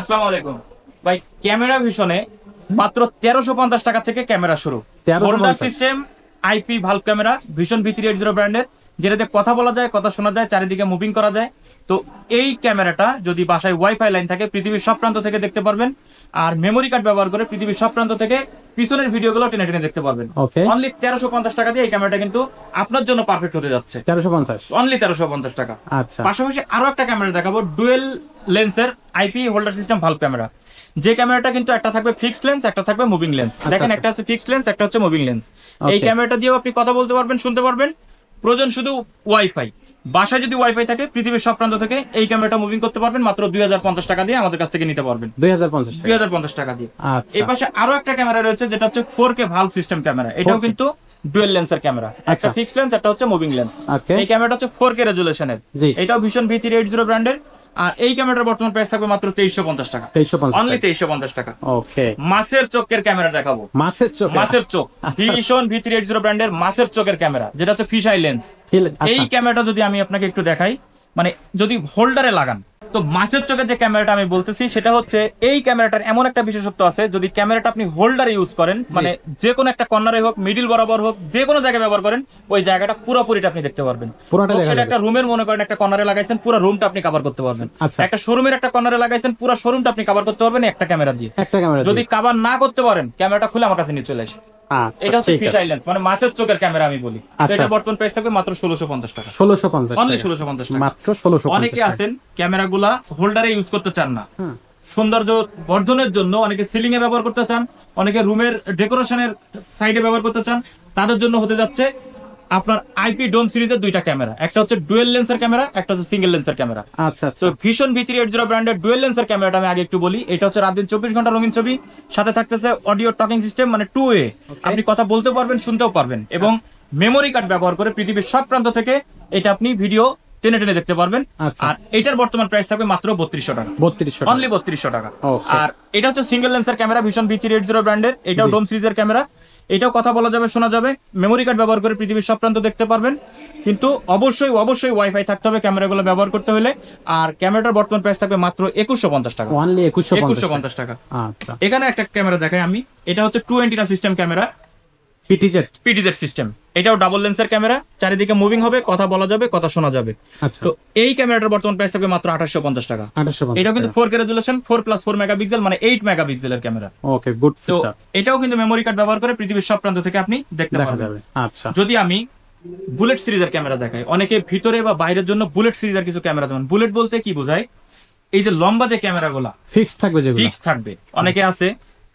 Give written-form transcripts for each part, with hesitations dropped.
আসসালামু আলাইকুম ভাই। ক্যামেরা ভিশনে মাত্র 1350 টাকা থেকে ক্যামেরা শুরু। 1350 holder system, IP valve camera, vision V380 ব্র্যান্ডের, যেটাতে কথা বলা যায়, কথা শোনা যায়, চারিদিকে মুভিং করা যায়। তো এই ক্যামেরাটা যদি বাসায় ওয়াইফাই লাইন থাকে পৃথিবীর সব প্রান্ত থেকে দেখতে পারবেন। আর মেমোরি কার্ড ব্যবহার করে পৃথিবীর সব প্রান্ত থেকে পিছনের ভিডিওগুলো টেনে টেনে দেখতে পারবেন। ওকে। অনলি 1350 টাকা দিয়ে এই ক্যামেরাটা কিন্তু আপনার জন্য পারফেক্ট হতে যাচ্ছে। 1350। অনলি 1350 টাকা। আচ্ছা। পাশাপাশি আরো একটা ক্যামেরা দেখাবো, ডুয়েল লেন্সের IP holder system valve camera. যে ক্যামেরাটা কিন্তু একটা থাকবে ফিক্সড লেন্স, একটা থাকবে মুভিং লেন্স। দেখেন, একটা আছে ফিক্সড লেন্স, একটা হচ্ছে মুভিং লেন্স। এই Okay. ক্যামেরাটা দিয়েও আপনি কথা বলতে পারবেন, শুনতে পারবেন। প্রয়োজন শুধু ওয়াইফাই। বাসায় যদি ওয়াইফাই থাকে পৃথিবীর সব প্রান্ত থেকে এই ক্যামেরাটা মুভিং করতে পারবেন মাত্র 2050 টাকা দিয়ে আমাদের কাছ থেকে নিতে পারবেন। 2050 টাকা। 2050 টাকা দিয়ে। আচ্ছা। এই পাশে আরো একটা ক্যামেরা রয়েছে যেটা হচ্ছে 4K ভালভ সিস্টেম ক্যামেরা। এটাও 4K কিন্তু ডুয়েল লেন্সের ক্যামেরা, একটা আচ্ছা। ফিক্সড লেন্স, একটা হচ্ছে মুভিং লেন্স। Okay. এই ক্যামেরাটা হচ্ছে 4K রেজুলেশনের। জি। এটাও ভিশন V380 ব্র্যান্ডের। আর এই ক্যামেরাটার বর্তমান প্রাইস থাকবে মাত্র 2350 টাকা। 2350 অনলি টাকা। 2350 টাকা। ওকে। মাছের চোখের ক্যামেরা দেখাবো। মাছের চোখ। মাছের চোখ, আচ্ছা। ভিশন V380 ব্র্যান্ডের মাছের চোখের ক্যামেরা, যেটা হচ্ছে ফিশ আই লেন্স। এই ক্যামেরাটা যদি আমি আপনাকে একটু দেখাই, মানে যদি হোল্ডারে লাগান, তো মাছের চোখের যে ক্যামেরাটা আমি বলতেছি সেটা হচ্ছে এই ক্যামেরাটার এমন একটা বিশেষত্ব আছে, যদি ক্যামেরাটা আপনি হোল্ডারে ইউজ করেন, মানে যে কোনো একটা কর্নারে হোক, মিডিল বরাবর হোক, যে কোনো জায়গায় ব্যবহার করেন, ওই জায়গাটা পুরোপুরিটা আপনি দেখতে পারবেন। পুরোটা দেখা সেটা যাবে। একটা রুমের মনে করেন একটা কর্নারে লাগাইছেন, পুরো রুমটা আপনি কভার করতে পারবেন। আচ্ছা। একটা শোরুমের একটা কর্নারে লাগাইছেন, পুরো শোরুমটা আপনি কভার করতে পারবেন একটা ক্যামেরা দিয়ে। একটা ক্যামেরা যদি কভার না করতে পারেন, ক্যামেরাটা খুলে আমার কাছে নিয়ে চলে আসে। এটা হচ্ছে ফিশ আই লেন্স, মানে মাছের চোখের ক্যামেরা আমি বলি। তো আচ্ছা। এটার বর্তমান প্রাইস থাকবে মাত্র 1650 টাকা। 1650 অনলি টাকা। 1650 টাকা। মাত্র 1650 অনেকে টাকা। আছেন ক্যামেরাগুলা হোল্ডারে ইউজ করতে চান না, হুম। সৌন্দর্য বর্ধনের জন্য অনেকে সিলিং এ ব্যবহার করতে চান, অনেকে রুমের ডেকোরেশনের সাইডে ব্যবহার করতে চান। তাদের জন্য হতে যাচ্ছে আপনার আইপি ডোন সিরিজের দুইটা ক্যামেরা, একটা হচ্ছে ডুয়েল লেন্সের ক্যামেরা, একটা হচ্ছে সিঙ্গেল লেন্সের ক্যামেরা। আচ্ছা আচ্ছা। তো ভিশন V380 ব্র্যান্ডের ডুয়েল লেন্সের ক্যামেরাটা আমি আগে একটু বলি। এটা হচ্ছে রাত দিন 24 ঘন্টা রঙিন ছবি, সাথে থাকতেছে অডিও টকিং সিস্টেম, মানে 2 ওয়ে। আপনি কথা বলতে পারবেন, শুনতেও পারবেন, এবং মেমোরি কার্ড ব্যবহার করে পৃথিবীর সব প্রান্ত থেকে এটা আপনি ভিডিও টেনে টেনে দেখতে পারবেন। আচ্ছা। আর এটার বর্তমান প্রাইস থাকবে মাত্র 3200 টাকা। 3200 টাকা। অনলি 3200 টাকা। Okay. আর এটা হচ্ছে সিঙ্গেল লেন্সের ক্যামেরা, ভিশন V380 ব্র্যান্ডের। এটাও জি। ডোম সিরিজের ক্যামেরা। এটাও কথা বলা যাবে, শোনা যাবে, মেমোরি কার্ড ব্যবহার করে পৃথিবীর সব প্রান্ত দেখতে পারবেন। কিন্তু অবশ্যই অবশ্যই ওয়াইফাই থাকতে হবে ক্যামেরাগুলো ব্যবহার করতে হলে। আর ক্যামেরাটার বর্তমান প্রাইস থাকবে মাত্র 2150 টাকা। অনলি 2150 2150 টাকা। আচ্ছা। এখানে একটা ক্যামেরা দেখাই আমি। এটা হচ্ছে 2 antenna system camera, PTZ. PTZ system. এটাও ডাবল লেন্সের ক্যামেরা, চারিদিকে মুভিং হবে, কথা বলা যাবে, কথা শোনা যাবে। আচ্ছা। তো এই ক্যামেরাটার বর্তমান প্রাইস থাকবে মাত্র 2850 টাকা। 2850 এটাও কিন্তু 4K রেজুলেশন, 4+4 মেগাপিক্সেল, মানে 8 মেগাপিক্সেলের ক্যামেরা। ওকে, গুড তো ফিচার। এটাও কিন্তু মেমোরি কার্ড ব্যবহার করে পৃথিবীর সব প্রান্ত থেকে আপনি দেখতে দেখা পারবেন। যাবে। আচ্ছা। যদি আমি বুলেট সিরিজের ক্যামেরা দেখাই, অনেকে ভিতরে বা বাইরের জন্য বুলেট সিরিজের কিছু ক্যামেরা দেবেন। বুলেট বলতে কি বোঝায়? এই যে লম্বা যে ক্যামেরাগুলা ফিক্স থাকবে যেগুলো। ফিক্স থাকবে। অনেকে আছে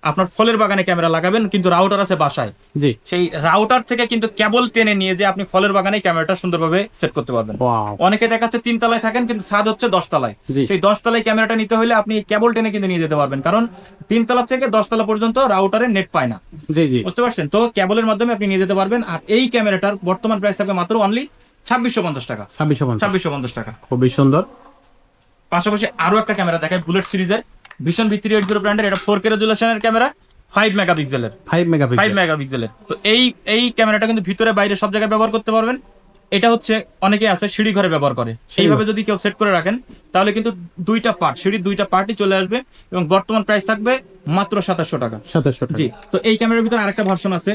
আপনার ফলের বাগানে ক্যামেরা লাগাবেন, কিন্তু রাউটার আছে বাসায়, জি। সেই রাউটার থেকে কিন্তু কেবল টেনে নিয়ে যে আপনি ফলের বাগানে ক্যামেরাটা সুন্দরভাবে সেট করতে পারবেন। ওয়াও। অনেকে দেখাচ্ছে 3 তলায় থাকেন কিন্তু ছাদ হচ্ছে 10 তলায়। জি। সেই 10 তলায় ক্যামেরাটা নিতে হলে আপনি কেবল টেনে কিন্তু নিয়ে যেতে পারবেন, কারণ 3 তলা থেকে 10 তলা পর্যন্ত রাউটারে নেট পায় না। জি জি। বুঝতে পারছেন? তো কেবলের মাধ্যমে আপনি নিয়ে যেতে পারবেন। আর এই ক্যামেরাটার বর্তমান প্রাইস থাকবে মাত্র অনলি 2650 টাকা। 2650। 2650 টাকা। খুবই সুন্দর। পাশাপাশি আরো একটা ক্যামেরা দেখায়, বুলেট সিরিজের ভিশন V380 ব্র্যান্ডের। এটা 4K রেজুলেশনের ক্যামেরা, 5 মেগাপিক্সেলের। 5 মেগাপিক্সেল। 5 মেগাপিক্সেলের। তো এই ক্যামেরাটা কিন্তু ভিতরে বাইরে সব জায়গায় ব্যবহার করতে পারবেন। এটা হচ্ছে অনেকে আছে সিঁড়ি ঘরে ব্যবহার করে, সেইভাবে যদি কেউ সেট করে রাখেন তাহলে কিন্তু দুইটা পার্ট, সিঁড়ির দুইটা পার্টই চলে আসবে। এবং বর্তমান প্রাইস থাকবে মাত্র 2700 টাকা। 2700 টাকা। জি। তো এই ক্যামেরার ভিতরে আরেকটা ভার্সন আছে।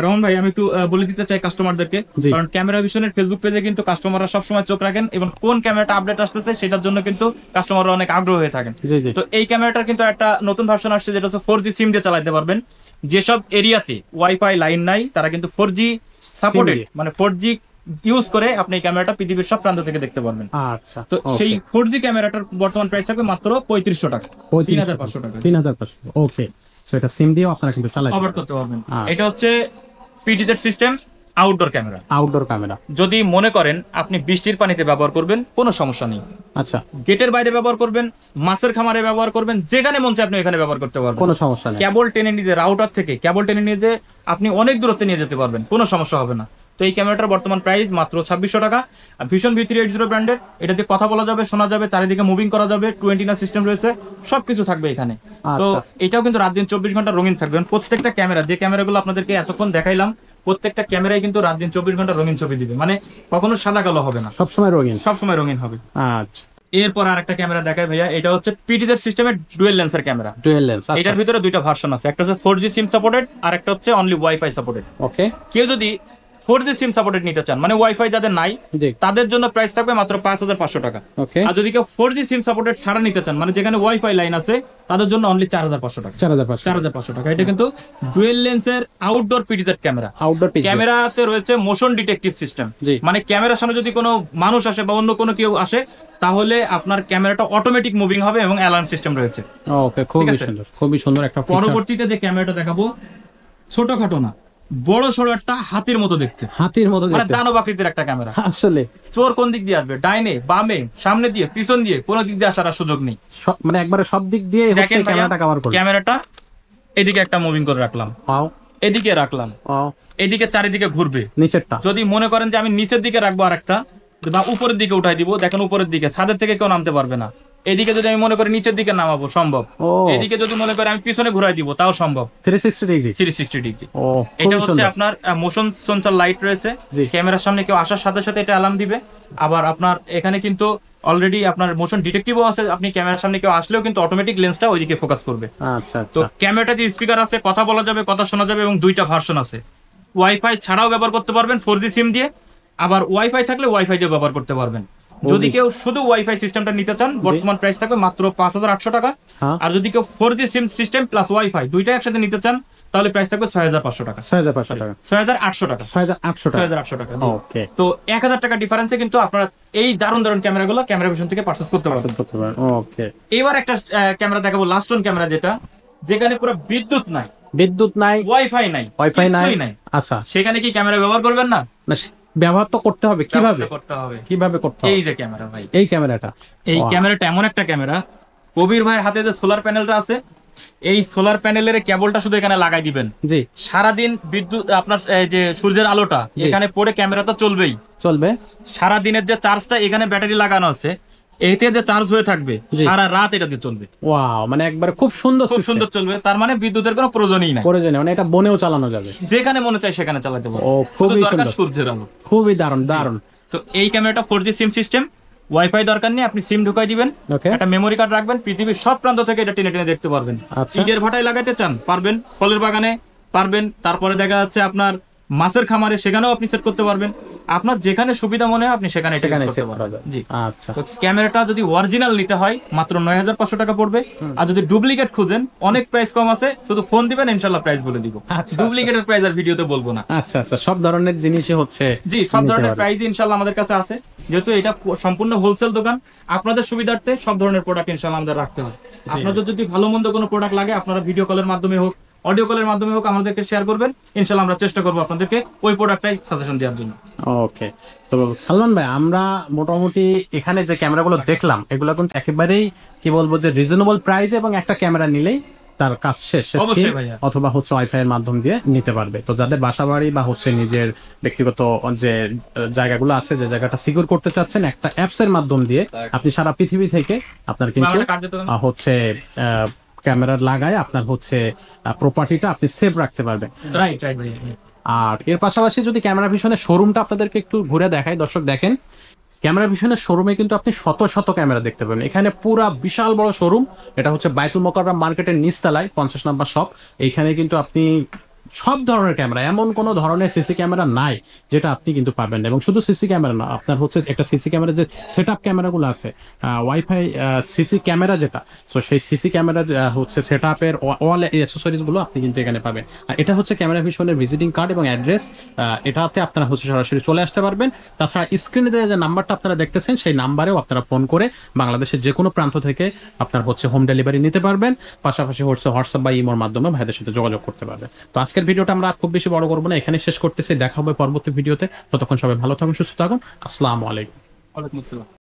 রহমান ভাই, আমি একটু বলে দিতে চাই কাস্টমারদেরকে, জি। কারণ ক্যামেরা ভিশনের ফেসবুক পেজে কিন্তু কাস্টমাররা সবসময় চোখ রাখেন, এবং কোন ক্যামেরাটা আপডেট আসতেছে সেটার জন্য কিন্তু কাস্টমাররা অনেক আগ্রহ হয়ে থাকেন। জি জি। তো এই ক্যামেরাটার কিন্তু একটা নতুন ভার্সন আসছে, যেটা হচ্ছে 4G সিম দিয়ে চালাতে পারবেন। যেসব এরিয়াতে ওয়াইফাই লাইন নাই তারা কিন্তু 4G সাপোর্টেড, দিয়ে। মানে 4G ইউজ করে আপনি এই ক্যামেরাটা পৃথিবীর সব প্রান্ত থেকে দেখতে পারবেন। আচ্ছা। তো সেই 4G ক্যামেরাটার বর্তমান প্রাইস থাকবে মাত্র 3500 টাকা। 3500 টাকা 3500। ওকে। সো এটা সিম দিয়েও আপনারা কিন্তু চালাতে কভার করতে পারবেন। আচ্ছা। এটা হচ্ছে PTZ system outdoor camera. Outdoor camera. যদি মনে করেন আপনি বৃষ্টির পানিতে ব্যবহার করবেন, কোনো সমস্যা নেই। আচ্ছা। গেটের বাইরে ব্যবহার করবেন, মাছের খামারে ব্যবহার করবেন, যেখানে মন চায় আপনি এখানে ব্যবহার করতে পারবেন। কোনো সমস্যা নেই। কেবল টেনে নিয়ে যে রাউটার থেকে কেবল টেনে নিয়ে যে আপনি অনেক দূরত্বে নিয়ে যেতে পারবেন, কোনো সমস্যা হবে না। তো এই ক্যামেরাটার বর্তমান প্রাইস মাত্র 2600 টাকা। আর ভিশন V380 ব্র্যান্ডের, এটাতে কথা বলা যাবে, শোনা যাবে, চারিদিকে মুভিং করা যাবে, 2 অ্যান্টিনা সিস্টেম রয়েছে, সবকিছু থাকবে এখানে। তো আচ্ছা। এটাও কিন্তু রাত দিন 24 ঘন্টা রঙিন থাকবে। প্রত্যেকটা ক্যামেরা, যে ক্যামেরাগুলো আপনাদেরকে এতক্ষণ দেখাইলাম, প্রত্যেকটা ক্যামেরাই কিন্তু রাত দিন 24 ঘন্টা রঙিন ছবি দিবে, মানে কখনো সাদা কালো হবে না, সব সময় রঙিন। সব সময় রঙিন হবে। আচ্ছা। এরপর আরেকটা ক্যামেরা দেখায় ভাইয়া, এটা হচ্ছে পিটিজেড সিস্টেমের ডুয়েল লেন্সের ক্যামেরা। ডুয়েল লেন্স, এটার ভিতরে দুইটা ভার্সন আছে, একটা হচ্ছে 4G সিম সাপোর্টেড আর একটা হচ্ছে অনলি ওয়াইফাই সাপোর্টেড। ওকে, কেউ যদি 4G সিম সাপোর্টেড নিতে চান, মানে ওয়াইফাই যাদের নাই, জি, তাদের জন্য প্রাইস থাকবে মাত্র 5,500 টাকা। ওকে, আর যদি কেউ 4G সিম সাপোর্টেড ছাড়া নিতে চান, মানে যেখানে ওয়াইফাই লাইন আছে, তাদের জন্য অনলি 4,500 টাকা। 4,500 টাকা। এটা কিন্তু ডুয়েল লেন্সের outdoor PTZ camera. Outdoor pic. ক্যামেরাতে রয়েছে মোশন ডিটেকটিভ সিস্টেম, জি। মানে ক্যামেরার সামনে যদি কোনো মানুষ আসে বা অন্য কোনো কেউ আসে, তাহলে আপনার ক্যামেরাটা অটোমেটিক মুভিং হবে এবং অ্যালার্ম সিস্টেম রয়েছে। ওকে, খুবই সুন্দর একটা ফিচার। পরবর্তীতে যে ক্যামেরাটা দেখাবো, ছোটখাটো না, বড় সড়ো একটা হাতির মতো দেখতে, হাতির মতো মানে দেখতে, দানব আকৃতির একটা ক্যামেরা। আসলে চোর কোন দিক দিয়ে আসবে, ডাইনে বামে সামনে দিয়ে পিছন দিয়ে, কোনো দিক দিয়ে আসার আর সুযোগ নেই। মানে একবারে সব দিক দিয়ে হচ্ছে দেখেন ভাইয়া, ক্যামেরাটা কভার করে। ক্যামেরাটা এদিকে একটা মুভিং করে রাখলাম, ওয়াও, এদিকে রাখলাম, ওয়াও, এদিকে চারিদিকে ঘুরবে। নিচেরটা যদি মনে করেন যে আমি নিচের দিকে রাখবো আরেকটা, বা উপরের দিকে উঠাই দিব, দেখেন উপরের দিকে, ছাদের থেকে কেউ নামতে পারবে না। এদিকে যদি আমি মনে করি নিচের দিকে নামাবো, সম্ভব। ও, এদিকে যদি মনে করি আমি পিছনে ঘুরাই দিব, তাও সম্ভব। 360 ডিগ্রি। 360 ডিগ্রি। ও, এটা খুবই হচ্ছে সুন্দর। আপনার মোশন সেন্সর লাইট রয়েছে, জি। ক্যামেরার সামনে কেউ আসার সাথে সাথে এটা অ্যালার্ম দিবে। আবার আপনার এখানে কিন্তু অলরেডি আপনার মোশন ডিটেকটিভও আছে, আপনি ক্যামেরার সামনে কেউ আসলেও কিন্তু অটোমেটিক লেন্সটা ওইদিকে ফোকাস করবে। আচ্ছা, তো আচ্ছা, ক্যামেরাটাতে স্পিকার আছে, কথা বলা যাবে, কথা শোনা যাবে, এবং দুইটা ভার্সন আছে। ওয়াইফাই ছাড়াও ব্যবহার করতে পারবেন 4G সিম দিয়ে, আবার ওয়াইফাই থাকলে ওয়াইফাই দিয়ে ব্যবহার করতে পারবেন। যদি কেউ শুধু ওয়াইফাই সিস্টেমটা নিতে চান, বর্তমান প্রাইস থাকবে মাত্র 5,800 টাকা। হ্যাঁ, আর যদি কেউ 4G সিম সিস্টেম প্লাস ওয়াইফাই দুইটা একসাথে নিতে চান, তাহলে প্রাইস থাকবে 6,500 টাকা, 6,500 টাকা, 6,800 টাকা, 6,800 টাকা। 6,800 টাকা। জি। ওকে, তো 1,000 টাকা ডিফারেন্সে কিন্তু আপনারা এই দারুণ দারুণ ক্যামেরাগুলো ক্যামেরা ভিশন থেকে পারচেজ করতে পারবেন। করতে পারেন। ওকে, এবার একটা ক্যামেরা দেখাবো, লাস্ট অন ক্যামেরা, যেটা যেখানে পুরো বিদ্যুৎ নাই, বিদ্যুৎ নাই, ওয়াইফাই নাই, ওয়াইফাই নাই, কিছুই নাই, আচ্ছা, সেখানে কি ক্যামেরা ব্যবহার করবেন না? না, ব্যবহার তো করতে হবে। কিভাবে ব্যবহার করতে হবে। কিভাবে করতে এই হবে? যে ক্যামেরা ভাই, এই ক্যামেরাটা, এই Wow. ক্যামেরাটা এমন একটা ক্যামেরা, কবির ভাইয়ের হাতে যে সোলার প্যানেলটা আছে, এই সোলার প্যানেলের কেবলটা শুধু এখানে লাগাই দিবেন, জি, সারাদিন বিদ্যুৎ আপনার এই যে সূর্যের আলোটা এখানে পড়ে ক্যামেরা তো চলবেই। চলবে। সারা দিনের যে চার্জটা এখানে ব্যাটারি লাগানো আছে, এতে যে চার্জ হয়ে থাকবে জি। সারা রাত এটাতে চলবে, ওয়াও, মানে একবারে খুব সুন্দর খুব system। সুন্দর চলবে। তার মানে বিদ্যুতের কোনো প্রয়োজনই নাই, করে জানি, মানে এটা বনেও চালানো যাবে। যেখানে মনে চায় সেখানে চালাতে পারবে। ও, শুধু খুবই দরকার সুন্দর। সূর্যের আলো। খুবই দারুণ, দারুণ। তো এই ক্যামেরাটা 4G সিম সিস্টেম, ওয়াইফাই দরকার নেই, আপনি সিম ঢুকাই দিবেন, ওকে, একটা মেমোরি কার্ড রাখবেন, পৃথিবীর সব প্রান্ত থেকে এটা টেনে টেনে দেখতে পারবেন। আচ্ছা। ইটের ভাটায় লাগাতে চান পারবেন, ফলের বাগানে পারবেন, তারপরে দেখা যাচ্ছে আপনার মাছের খামারে, সেখানেও আপনি সেট করতে পারবেন। আপনার যেখানে সুবিধা মনে হয় আপনি সেখানে এটা সেখানে use করতে সেট করা পারবেন। যাবে। জি। আচ্ছা, তো ক্যামেরাটা যদি অরিজিনাল নিতে হয় মাত্র 9,500 টাকা পড়বে। আর যদি ডুপ্লিকেট খুঁজেন, অনেক প্রাইস কম আছে, শুধু ফোন দিবেন, ইনশাল্লাহ প্রাইস বলে দিব। আচ্ছা, ডুপ্লিকেটের প্রাইস আর ভিডিওতে বলবো না। আচ্ছা, আচ্ছা, সব ধরনের জিনিসই হচ্ছে। জি, সব নিতে ধরনের পারবে। প্রাইস ইনশাল্লাহ আমাদের কাছে আছে, যেহেতু এটা সম্পূর্ণ হোলসেল দোকান। আপনাদের সুবিধার্থে সব ধরনের প্রোডাক্ট ইনশাল্লাহ আমাদের রাখতে হয়। আপনাদের যদি ভালো মন্দ কোনো প্রোডাক্ট লাগে, আপনারা ভিডিও কলের মাধ্যমে হোক, অডিও কলের মাধ্যমে হোক, আমাদেরকে শেয়ার করবেন, ইনশাল্লাহ আমরা চেষ্টা করবো আপনাদেরকে ওই প্রোডাক্টটাই সাজেশন দেওয়ার জন্য। ওকে, তো সালমান ভাই, আমরা মোটামুটি এখানে যে ক্যামেরাগুলো দেখলাম, এগুলো কিন্তু একেবারেই কি বলবো যে রিজনেবল প্রাইস, এবং একটা ক্যামেরা নিলেই তার কাজ শেষ। সে অবশ্যই SIM ভাইয়া। অথবা হচ্ছে ওয়াইফাই এর মাধ্যম দিয়ে নিতে পারবে। তো যাদের বাসা বাড়ি বা হচ্ছে নিজের ব্যক্তিগত যে জায়গাগুলো আছে, যে জায়গাটা সিকিউর করতে চাচ্ছেন, একটা অ্যাপস এর মাধ্যম দিয়ে আপনি সারা পৃথিবী থেকে আপনার কিন্তু আমাদের কার্ড দিতে হবে। হচ্ছে ক্যামেরা লাগায় আপনার হচ্ছে প্রপার্টিটা আপনি সেভ রাখতে পারবেন। রাইট রাইট ভাই। আর এর পাশাপাশি যদি ক্যামেরা ভিশনের শোরুমটা আপনাদেরকে একটু ঘুরে দেখাই, দর্শক দেখেন, ক্যামেরা ভিশনের শোরুমে কিন্তু আপনি শত শত ক্যামেরা দেখতে পাবেন। এখানে পুরা বিশাল বড় শোরুম। এটা হচ্ছে বাইতুল মোকাররম মার্কেটের নিচতলায় 50 নম্বর শপ। এইখানে কিন্তু আপনি সব ধরনের ক্যামেরা, এমন কোনো ধরনের সিসি ক্যামেরা নাই যেটা আপনি কিন্তু পাবেন না। এবং শুধু সিসি ক্যামেরা না, আপনার হচ্ছে একটা সিসি ক্যামেরা যে সেট আপ ক্যামেরাগুলো আছে, ওয়াইফাই সিসি ক্যামেরা যেটা, সো সেই সিসি ক্যামেরার হচ্ছে সেট আপের অল অ্যাক্সেসরিজগুলো আপনি কিন্তু এখানে পাবেন। আর এটা হচ্ছে ক্যামেরা ভিশনের ভিজিটিং কার্ড এবং অ্যাড্রেস। এটাতে আপনারা হচ্ছে সরাসরি চলে আসতে পারবেন। তাছাড়া স্ক্রিনে যে নাম্বারটা আপনারা দেখতেছেন, সেই নাম্বারেও আপনারা ফোন করে বাংলাদেশের যে কোনো প্রান্ত থেকে আপনার হচ্ছে হোম ডেলিভারি নিতে পারবেন। পাশাপাশি হচ্ছে হোয়াটসঅ্যাপ বা ইমোর মাধ্যমে ভাইদের সাথে যোগাযোগ করতে পারবেন। তো আজকের ভিডিওটা আমরা আর খুব বেশি বড় করবো না, এখানে শেষ করতেছি। দেখা হবে পরবর্তী ভিডিওতে। ততক্ষণ সবাই ভালো থাকুন, সুস্থ থাকুন। আসসালামু আলাইকুম। ওয়ালাইকুম আসসালাম।